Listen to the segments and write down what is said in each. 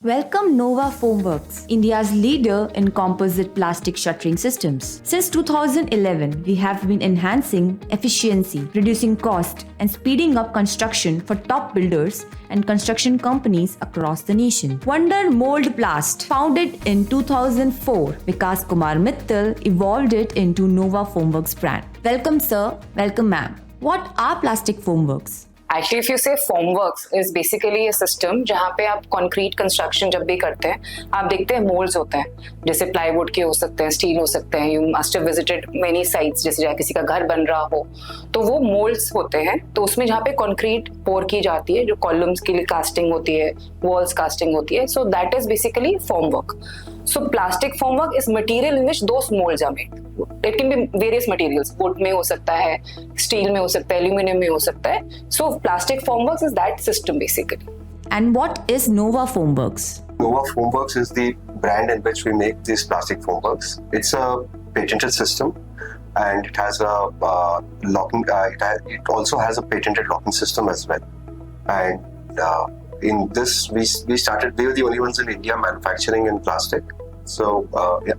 Welcome Nova Formworks, India's leader in composite plastic shuttering systems. Since 2011, we have been enhancing efficiency, reducing cost, and speeding up construction for top builders and construction companies across the nation. Wonder Mold Plast, founded in 2004, Vikas Mittal evolved it into Nova Formworks brand. Welcome sir, welcome ma'am. What are plastic formworks? Actually, if you say Formworks is basically a system जहाँ पे आप concrete construction जब भी करते हैं आप देखते हैं मोल्ड्स होते हैं जैसे प्लाईवुड के हो सकते हैं स्टील हो सकते हैं you must have visited many sites जैसे जहाँ किसी का घर बन रहा हो तो वो मोल्ड्स होते हैं तो उसमें जहाँ पे कंक्रीट पोर की जाती है जो कॉलम्स के लिए कास्टिंग होती है वॉल्स कास्टिंग होती है so that is basically formwork. So plastic formwork is material in which those molds are made. It can be various materials. Wood में हो सकता है, steel में हो सकता है, aluminum में हो सकता है. So plastic formworks is that system basically. And what is Nova Formworks? Nova Formworks is the brand in which we make these plastic formworks. It's a patented system, and it has a locking. It also has a patented locking system as well. And in this, we started. We were the only ones in India manufacturing in plastic. So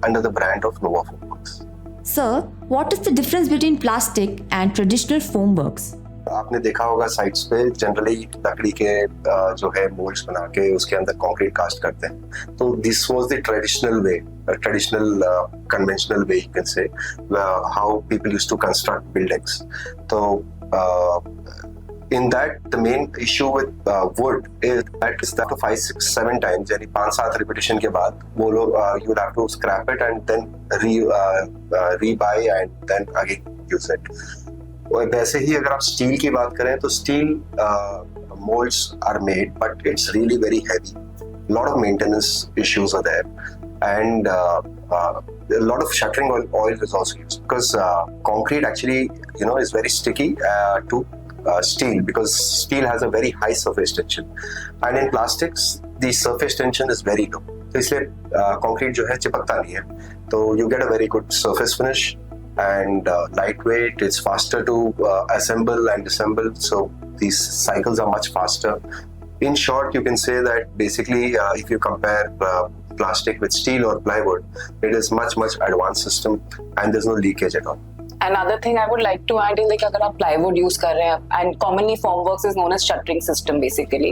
under the brand of Nova Formworks. Sir, what is the difference between plastic and traditional formworks? आपने देखा होगा sites पे generally लकड़ी के जो है moulds बना के उसके अंदर कंक्रीट कास्ट करते हैं तो this was the traditional way traditional conventional way you can say how people used to construct buildings तो in that the main issue with wood is that it's up to 5, 6, 7 times यानी 5-7 repetition के बाद वो लोग you would have to scrap it and then rebuy and then again use it. और वैसे ही अगर आप स्टील की बात करें तो steel molds are made but it's really very heavy. A lot of maintenance issues are there and a lot of shuttering oil is also used because concrete actually is very sticky to steel because steel has a very high surface tension and in plastics the surface tension is very low तो इसलिए concrete जो है चिपकता नहीं है तो you get a very good surface finish and lightweight it's faster to assemble and disassemble so these cycles are much faster. In short you can say that basically if you compare plastic with steel or plywood it is much advanced system and there's no leakage at all. Another thing I would like to add is like अगर आप plywood use कर रहे हैं and commonly formworks is known as shuttering system basically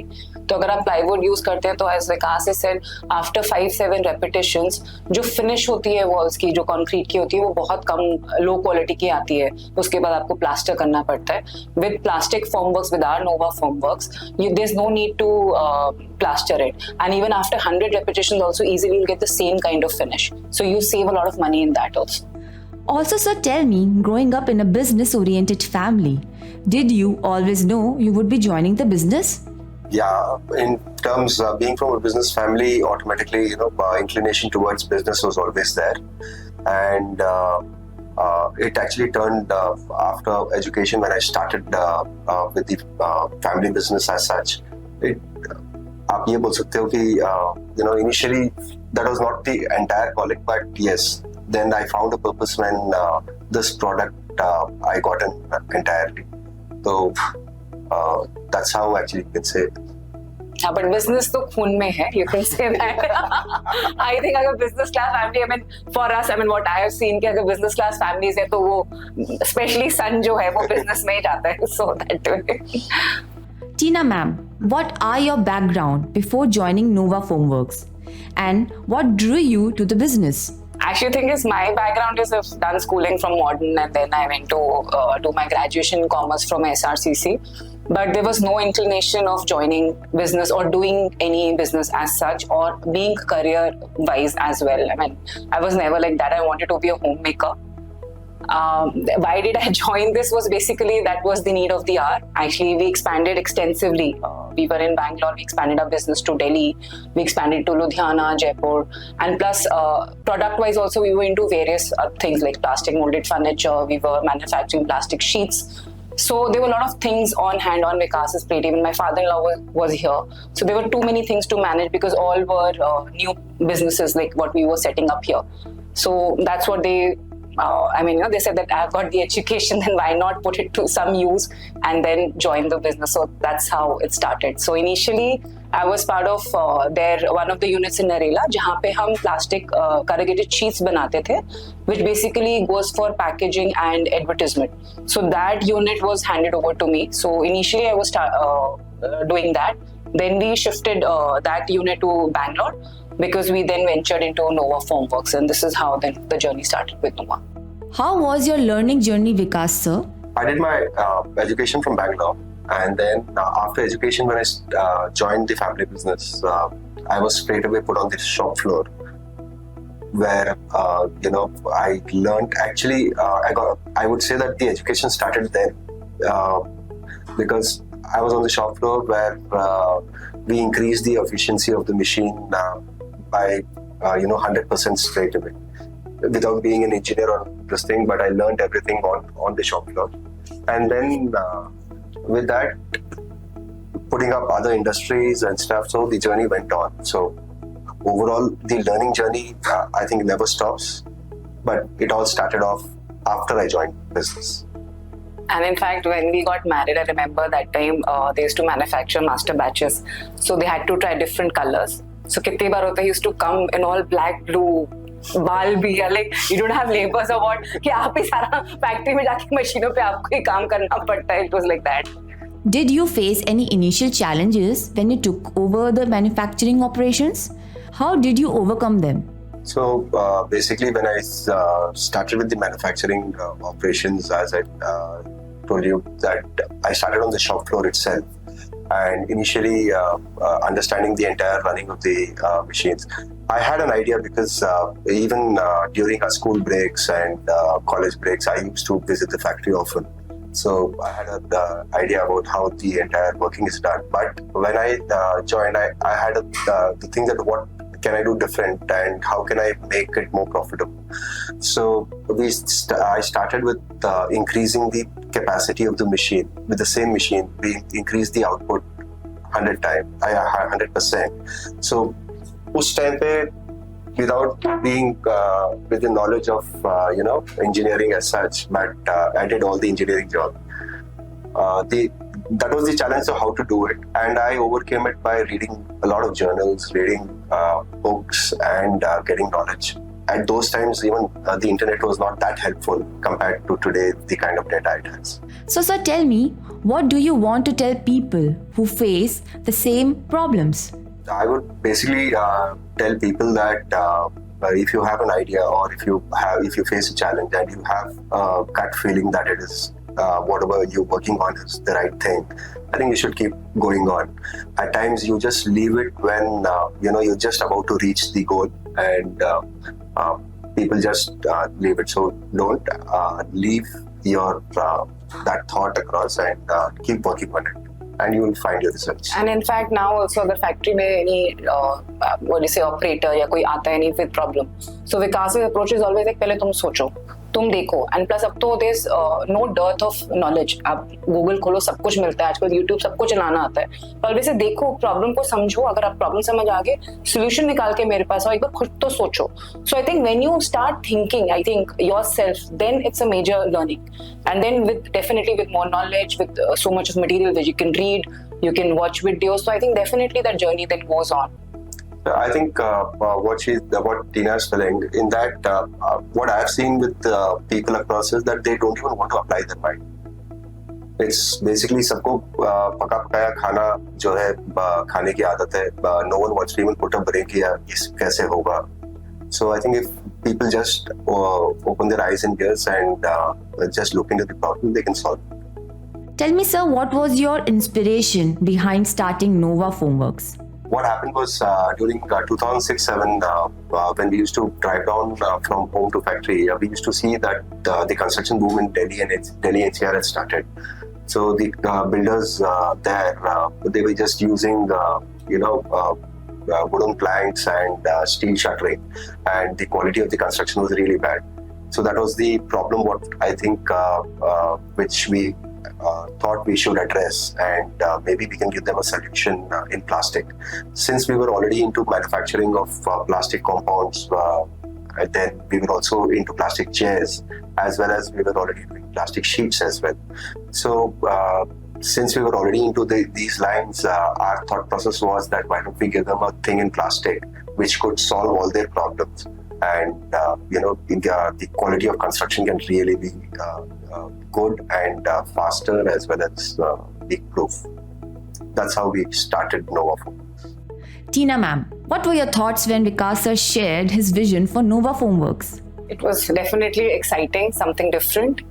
तो अगर आप plywood use करते हैं तो as Vikas has said after 5-7 repetitions जो finish होती है walls की जो concrete की होती है वो बहुत कम low quality की आती है उसके बाद आपको plaster करना पड़ता है. With plastic formworks with our Nova Formworks there's no need to plaster it and even after 100 repetitions also easily you'll get the same kind of finish so you save a lot of money in that also. Also, sir, tell me, growing up in a business-oriented family, did you always know you would be joining the business? Yeah, in terms of being from a business family, automatically, inclination towards business was always there. And it actually turned after education when I started with the family business as such. आप ये बोल सकते हो कि initially that was not the entire calling, but yes, then I found a purpose when this product I got in entirely. So that's how actually you can say it. हाँ, but business तो खून में है, you can say that. I think अगर business class family, I mean for us, I mean what I have seen कि अगर business class families है तो वो especially son जो है वो business में ही जाता है, so that way. Tina ma'am, what are your background before joining Nova Formworks, and what drew you to the business? Actually, the thing is, my background is I've done schooling from modern and then I went to do my graduation in commerce from SRCC. But there was no inclination of joining business or doing any business as such or being career-wise as well. I mean, I was never like that. I wanted to be a homemaker. Why did I join this was basically that was the need of the hour. Actually, we expanded extensively. We were in Bangalore, we expanded our business to Delhi, we expanded to Ludhiana, Jaipur, and plus product-wise also we were into various things like plastic molded furniture, we were manufacturing plastic sheets. So there were a lot of things on hand on Vikas's plate. Even my father-in-law was here. So there were too many things to manage because all were new businesses like what we were setting up here. So that's what they they said that I've got the education, then why not put it to some use and then join the business. So that's how it started. So initially, I was part of one of the units in Narela, जहाँ पे हम plastic corrugated sheets बनाते थे, which basically goes for packaging and advertisement. So that unit was handed over to me. So initially I was doing that. Then we shifted that unit to Bangalore because we then ventured into Nova Formworks, and this is how then the journey started with Nova. How was your learning journey, Vikas, sir? I did my education from Bangalore, and then after education, when I joined the family business, I was straight away put on the shop floor, where I learned. Actually, I would say that the education started then, because I was on the shop floor where we increased the efficiency of the machine by 100% straight away, without being an engineer or this thing. But I learned everything on the shop floor, and then with that, putting up other industries and stuff. So the journey went on. So overall, the learning journey I think never stops. But it all started off after I joined business. And in fact, when we got married, I remember that time they used to manufacture master batches. So they had to try different colors. So kitne baar hota, he used to come in all black, blue, बाल भी है, like you don't have labors or what, कि आप ही सारा factory में जाके मशीनों पे आपको ही काम करना पड़ता है. It was like that. Did you face any initial challenges when you took over the manufacturing operations? How did you overcome them? So basically, when I started with the manufacturing operations, as I told you, that I started on the shop floor itself, and initially understanding the entire running of the machines. I had an idea because even during our school breaks and college breaks, I used to visit the factory often. So I had an idea about how the entire working is done. But when I joined, I had the thing that what can I do different and how can I make it more profitable. So I started with increasing the capacity of the machine. With the same machine, we increased the output 100%. So उस time पे, without being with the knowledge of engineering as such, but I did all the engineering job. That was the challenge of how to do it, and I overcame it by reading a lot of journals, reading books, and getting knowledge. At those times, even the internet was not that helpful compared to today, the kind of data it has. So, sir, tell me, what do you want to tell people who face the same problems? I would basically tell people that if you have an idea, or if you face a challenge and you have a gut feeling that it is whatever you're working on is the right thing, I think you should keep going on. At times, you just leave it when you're just about to reach the goal, and people just leave it. So don't leave your that thought across, and keep working on it, and you will find your results. And in fact, now also the factory में any operator या कोई आता है नहीं with problem. So Vikas's approach is always like पहले तुम सोचो, तुम देखो, and plus अब तो there's no dearth of knowledge. आप Google खोलो, सब कुछ मिलता है आजकल, YouTube सब कुछ चलाना आता है. पर वैसे देखो, प्रॉब्लम को समझो, अगर आप प्रॉब्लम समझ आ गए, solution निकाल के मेरे पास आओ, एक बार खुद तो सोचो. So I think when you start thinking, I think yourself, then it's a major learning. And then definitely with more knowledge, with so much of material that you can read, you can watch videos. So I think definitely that journey then goes on. I think what Tina is telling, in that what I've seen with people across is that they don't even want to apply their mind. It's basically सबको पका पकाया खाना जो है खाने की आदत है. No one wants to even put a brain कि इस कैसे होगा. So I think if people just open their eyes and ears and just look into the problem, they can solve it. Tell me, sir, what was your inspiration behind starting Nova Formworks? What happened was during 2006-07, when we used to drive down from home to factory, we used to see that the construction boom in Delhi NCR had started. So the builders there, they were just using wooden planks and steel shuttering, and the quality of the construction was really bad. So that was the problem. What I think which we thought we should address, and maybe we can give them a solution in plastic. Since we were already into manufacturing of plastic compounds, and then we were also into plastic chairs, as well as we were already doing plastic sheets as well. So since we were already into these lines, our thought process was that why don't we give them a thing in plastic which could solve all their problems, and the quality of construction can really be good and faster as well as leak-proof. That's how we started Nova Formworks. Tina ma'am, what were your thoughts when Vikas sir shared his vision for Nova Formworks? It was definitely exciting, something different.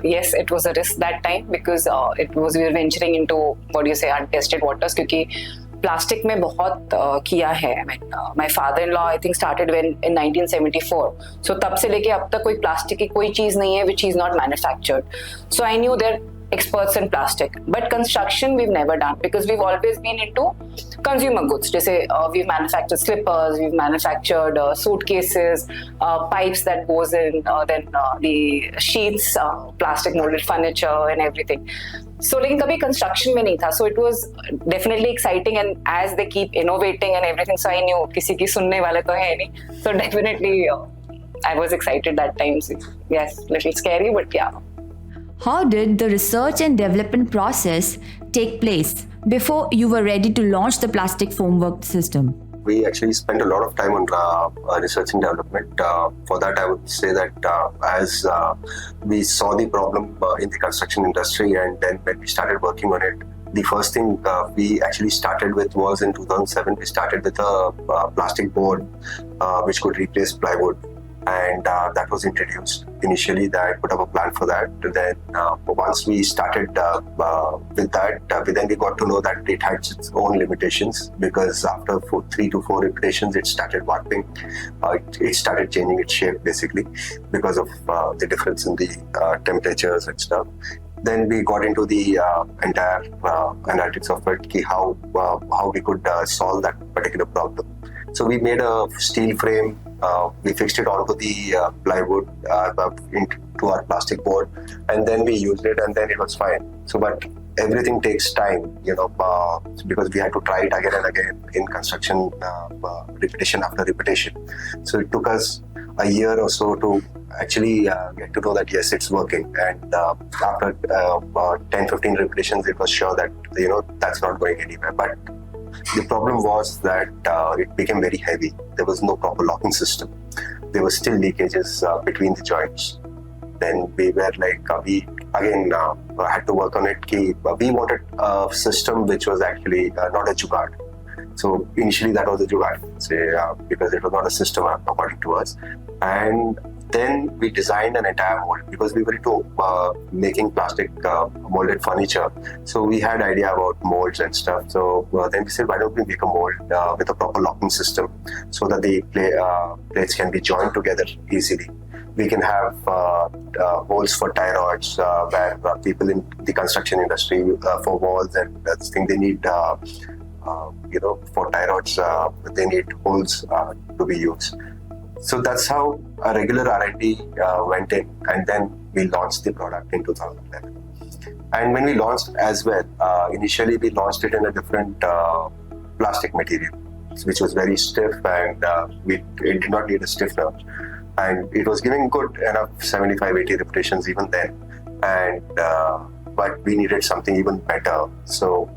Yes, it was a risk that time because we were venturing into untested waters. क्योंकि plastic में बहुत किया है. I mean, my father-in-law I think started in 1974. So तब से लेके अब तक कोई plastic की कोई चीज नहीं है which is not manufactured. So I knew they're experts in plastic, but construction we've never done because we've always been into consumer goods. जैसे we've manufactured slippers, we've manufactured suitcases, pipes that goes in, then the sheets, plastic molded furniture and everything. So लेकिन कभी construction में नहीं था. So it was definitely exciting, and as they keep innovating and everything, so I knew किसी की सुनने वाले तो है नहीं. So definitely I was excited that time. So, yes, little scary, but yeah. How did the research and development process take place before you were ready to launch the plastic formwork system? We actually spent a lot of time on research and development. For that, I would say that as we saw the problem in the construction industry, and then when we started working on it, the first thing we actually started with was in 2007, we started with a plastic board which could replace plywood. And that was introduced. Initially, that put up a plan for that. Then once we started with that, then we got to know that it had its own limitations because after 3 to 4 repetitions, it started warping. It started changing its shape basically because of the difference in the temperatures and stuff. Then we got into the entire analytics of it, how we could solve that particular problem. So we made a steel frame. We fixed it onto the plywood into our plastic board, and then we used it, and then it was fine. So, but everything takes time, because we had to try it again and again in construction, repetition after repetition. So it took us a year or so to actually get to know that yes, it's working. And after 10-15 repetitions, it was sure that that's not going anywhere. But the problem was that it became very heavy. There was no proper locking system. There were still leakages between the joints. Then we were like, we again had to work on it. We wanted a system which was actually not a jugaad. So initially that was a jugaad, because it was not a system according to us. And then we designed an entire mold because we were into making plastic molded furniture. So we had idea about molds and stuff. So then we said, why don't we make a mold with a proper locking system so that the plates can be joined together easily. We can have holes for tie rods where people in the construction industry for walls and that thing they need. For tie rods, they need holes to be used. So that's how a regular R&D went in, and then we launched the product in 2011. And when we launched as well, initially we launched it in a different plastic material, which was very stiff, and it did not need a stiffener. And it was giving good enough 75-80 repetitions even then. And but we needed something even better. So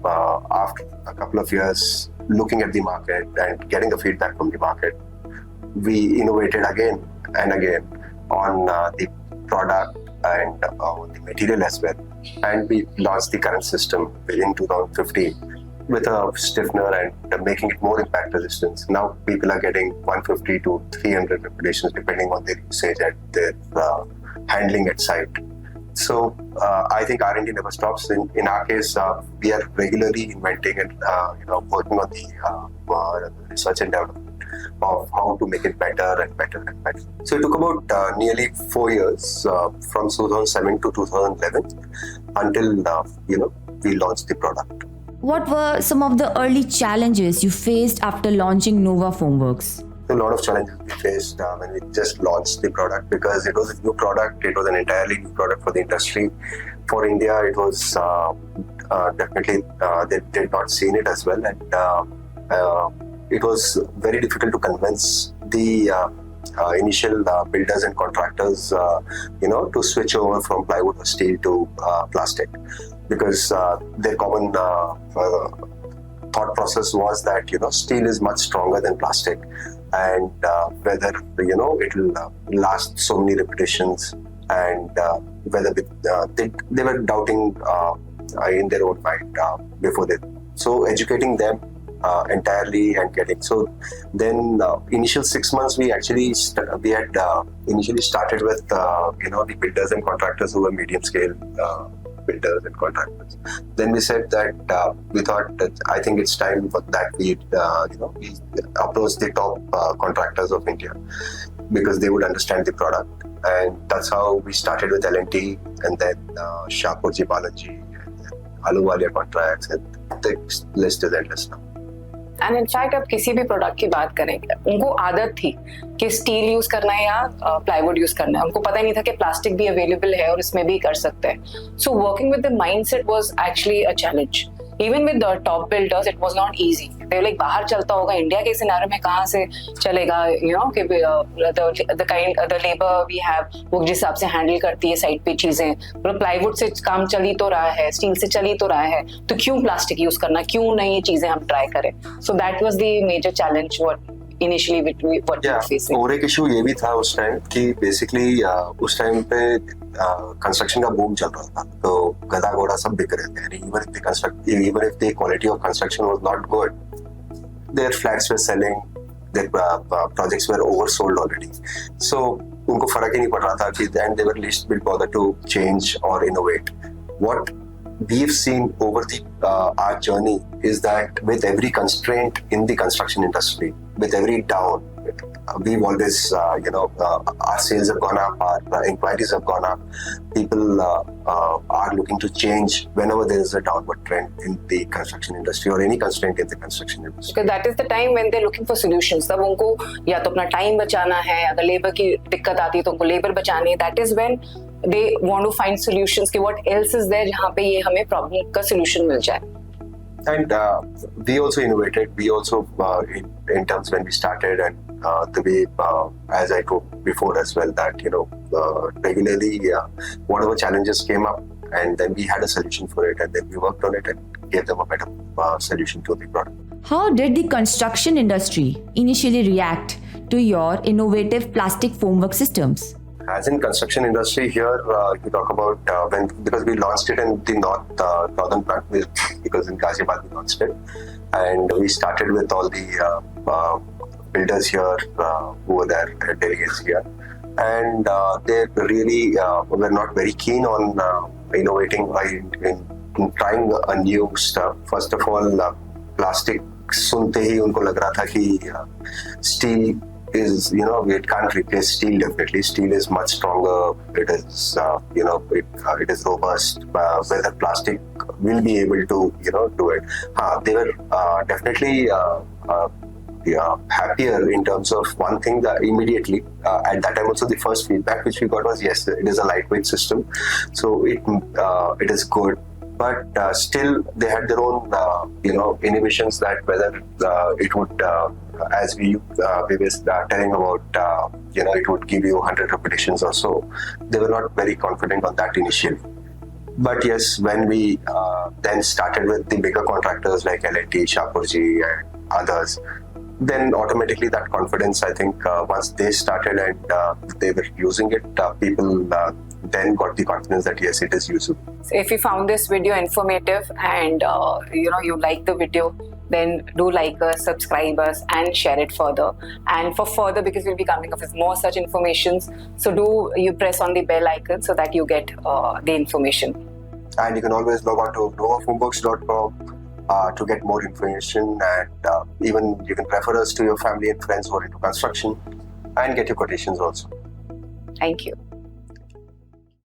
after a couple of years looking at the market and getting the feedback from the market, we innovated again and again on the product and the material as well. And we launched the current system in 2015 with a stiffener and making it more impact resistant. Now people are getting 150 to 300 repetitions depending on their usage and their handling at site. So I think R&D never stops. In our case, we are regularly inventing and working on the research and development of how to make it better and better and better. So it took about nearly 4 years from 2007 to 2011 until we launched the product. What were some of the early challenges you faced after launching Nova Formworks? A lot of challenges we faced when we just launched the product because it was a new product. It was an entirely new product for the industry. For India, it was definitely they did not seen it as well, and it was very difficult to convince the initial builders and contractors, to switch over from plywood or steel to plastic, because their common thought process was that steel is much stronger than plastic, and whether it will last so many repetitions, and whether they were doubting in their own mind before they. So educating them entirely and getting. So then initial 6 months we actually we had initially started with the builders and contractors who were medium scale builders and contractors. Then we said that we thought that I think it's time for that we approach the top contractors of India, because they would understand the product, and that's how we started with L&T, and then Shapoorji Balaji, and then Ahluwalia Contracts, and the list is endless now. And in fact अब किसी भी product की बात करें, उनको आदत थी कि स्टील यूज करना है या प्लाईवुड यूज करना है. उनको पता ही नहीं था कि प्लास्टिक भी अवेलेबल है और इसमें भी कर सकते हैं. So working with the mindset was actually a challenge. Even with the top builders, it was not easy. They were like, बाहर चलता होगा, इंडिया के सिनेरियो में कहाँ से चलेगा, कि the labor we have वो जिस हिसाब से हैंडल करती है साइड पे चीजें. मतलब प्लाईवुड से काम चल ही तो रहा है, स्टील से चल ही तो रहा है, तो क्यों प्लास्टिक यूज करना, क्यों नहीं ये चीजें हम ट्राई करें. So that was the major challenge what initially what we were facing. और एक इशू ये भी था उस टाइम कि बेसिकली उस टाइम पे कंस्ट्रक्शन का बूम चल रहा था, तो गधा घोड़ा सब बिक रहे थे. Even if the quality of construction was not good, their flats were selling, their projects were oversold already. So उनको फर्क ही नहीं पड़ रहा था कि then they were least bit bothered to change or innovate. What we've seen over our journey is that with every constraint in the construction industry, with every down, we've always, our sales have gone up, our inquiries have gone up. People are looking to change whenever there is a downward trend in the construction industry or any constraint in the construction industry. Because that is the time when they're looking for solutions. तब उनको या तो अपना time बचाना है, अगर labour की दिक्कत आती है तो उनको लेबर बचानी है. That is when they want to find solutions कि what else is there जहाँ पे ये हमें problem का solution मिल जाए. And we also innovated. We also, in terms when we started, and the way, as I told before as well, that regularly whatever challenges came up, and then we had a solution for it, and then we worked on it and gave them a better solution to the product. How did the construction industry initially react to your innovative plastic formwork systems? As in construction industry here, you talk about because we launched it in the northern part, because in Ghaziabad we launched it, and we started with all the builders here who were there, delegates here, and they really were not very keen on innovating in trying a new stuff. First of all, plastic सुनते ही उनको लग रहा था कि steel is, it can't replace steel. Definitely steel is much stronger. It is it is robust, whether plastic will be able to do it. They were definitely happier in terms of one thing that immediately at that time also the first feedback which we got was, yes, it is a lightweight system, so it is good. But still, they had their own, inhibitions that whether it would, as we were telling about, it would give you 100 repetitions or so. They were not very confident on that initially. But yes, when we then started with the bigger contractors like L&T, Shapoorji, and others, then automatically that confidence, I think, once they started and they were using it, people then got the confidence that yes, it is usable. So if you found this video informative and you like the video, then do like us, subscribe us, and share it further. And for further, because we'll be coming up with more such informations, so do you press on the bell icon so that you get the information. And you can always log on to novaformworks.com to get more information, and even you can refer us to your family and friends who are into construction and get your quotations also. Thank you.